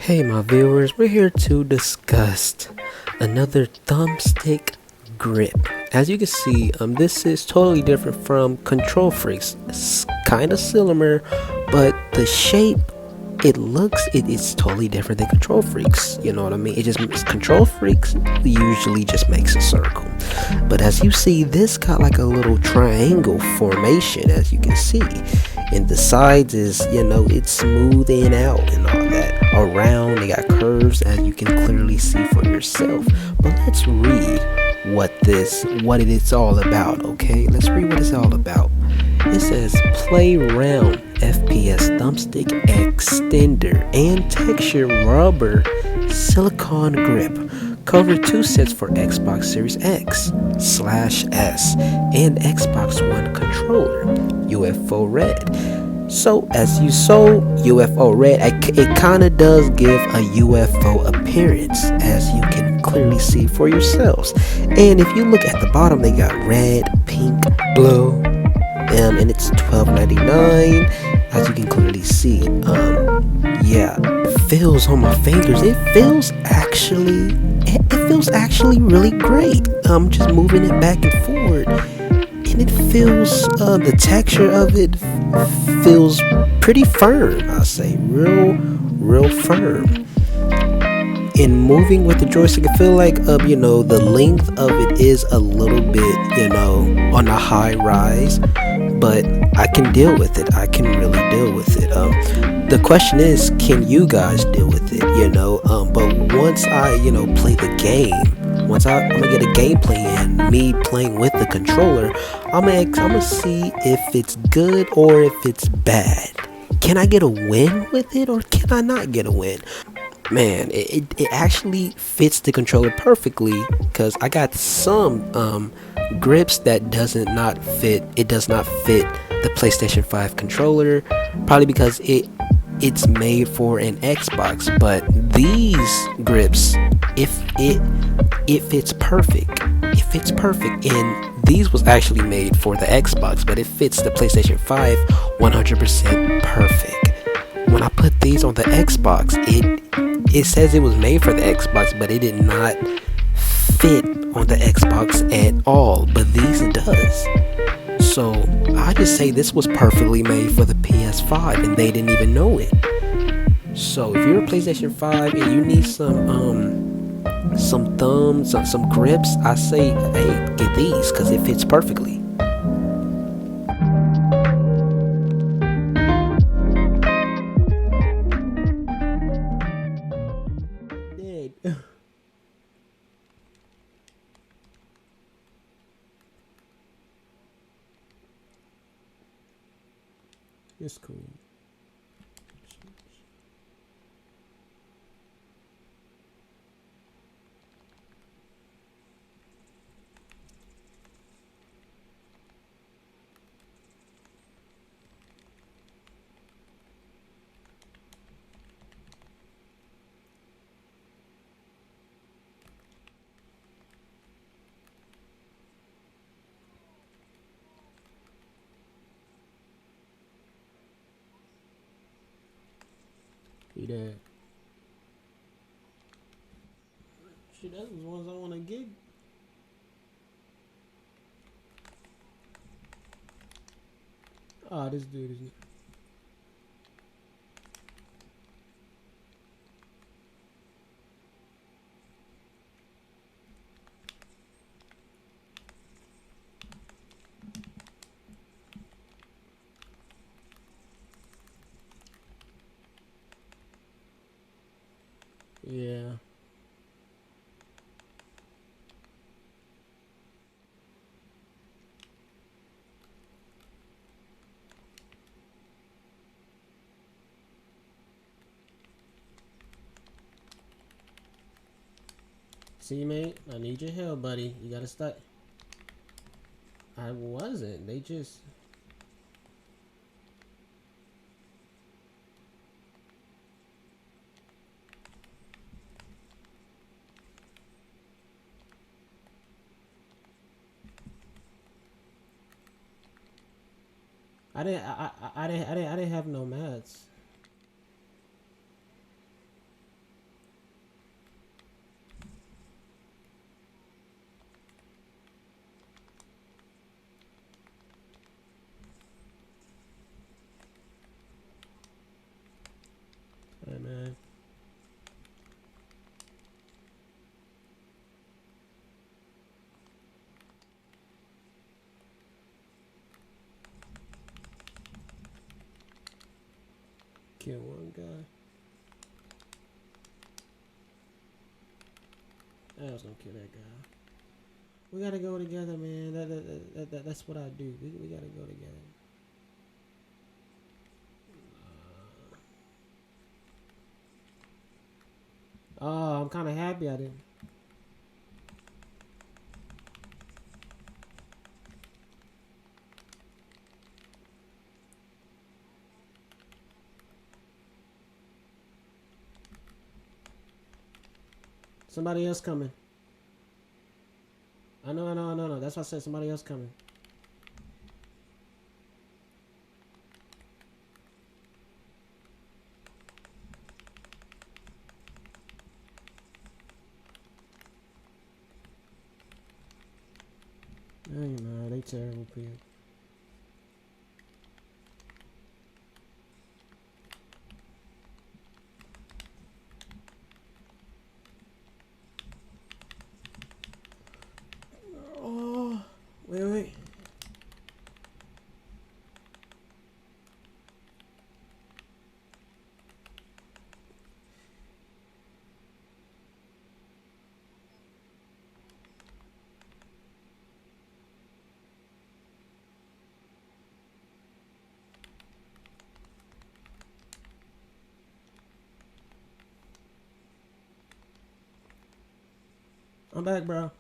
Hey my viewers, we're here to discuss another thumbstick grip. As you can see, this is totally different from Control Freaks. It's kind of similar, but the shape, it's totally different than Control Freaks. You know what I mean? Control Freaks usually just makes a circle. But as you see, this got like a little triangle formation, as you can see. And the sides is, it's smoothing out and all that. Around, they got curves, as you can clearly see for yourself. But let's read what it is all about, okay? Let's read what it's all about. It says Playrealm FPS thumbstick extender and texture rubber silicone grip. Cover 2 sets for Xbox Series X/S and Xbox One controller. UFO red. So as you saw, UFO red, it kind of does give a UFO appearance, as you can clearly see for yourselves. And if you look at the bottom, they got red, pink, blue, and it's $12.99, as you can clearly see. Yeah, it feels on my fingers. It feels actually really great. I'm just moving it back and forward, and it feels the texture of it feels pretty firm. I'll say real firm. In moving with the joystick, I feel like the length of it is a little bit on the high rise, but I can deal with it. I can really deal with it. The question is, can you guys deal with it? But once I play the game, once I'm gonna get a gameplay in, me playing with the controller, I'm gonna see if it's good or if it's bad. Can I get a win with it, or can I not get a win? Man, it actually fits the controller perfectly, because I got some grips that does not fit the PlayStation 5 controller, probably because it's made for an Xbox. But these grips, it fits perfect. It fits perfect, and these was actually made for the Xbox, but it fits the PlayStation 5 100% perfect. When I put these on the Xbox, it says it was made for the Xbox, but it did not fit on the Xbox at all. But these it does. So I just say this was perfectly made for the PS5, and they didn't even know it. So if you're a PlayStation 5 and you need some thumbs, some grips, I say, hey, get these, because it fits perfectly. It's cool. He dead. Shit, that's the ones I want to get. Ah, this dude is. Yeah. See, mate, I need your help, buddy. You gotta start. I wasn't. They just. I didn't have no mats. Hey, man. Kill one guy. I was gonna kill that guy. We gotta go together, man. That's what I do. We gotta go together. Oh, I'm kind of happy I didn't. Somebody else coming. I know. That's why I said somebody else coming. Hey, man, they terrible people. Oh, wait. I'm back, bro.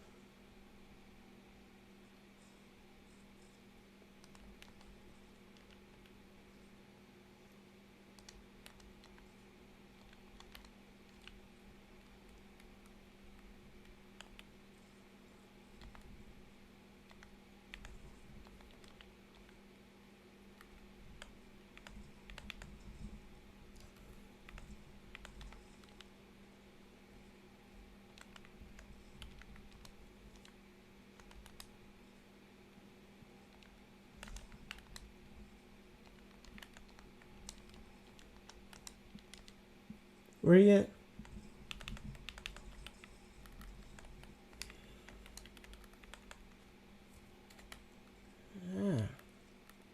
Where you at?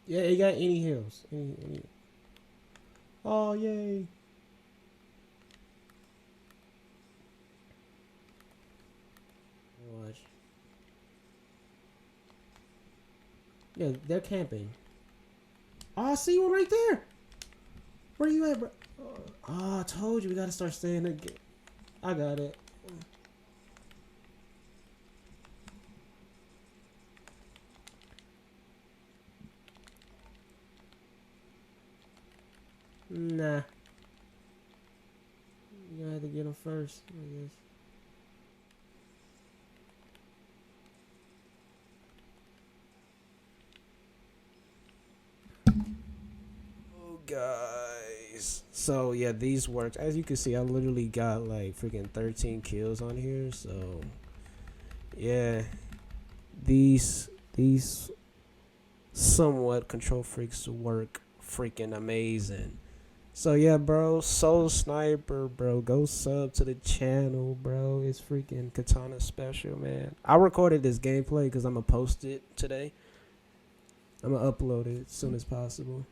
Yeah, it got any hills. Any. Oh, yay. Watch. Yeah, they're camping. Oh, I see one right there. Where you at, bro? Oh, I told you we gotta start staying again. I got it. Nah. You gonna have to get them first, I guess. Oh, guys. So, yeah, these works. As you can see, I literally got like freaking 13 kills on here. So, yeah. These somewhat control freaks work freaking amazing. So yeah, bro, Soul Sniper, bro, go sub to the channel, bro. It's freaking Katana special, man. I recorded this gameplay because I'm gonna post it today. I'm gonna upload it as soon as possible.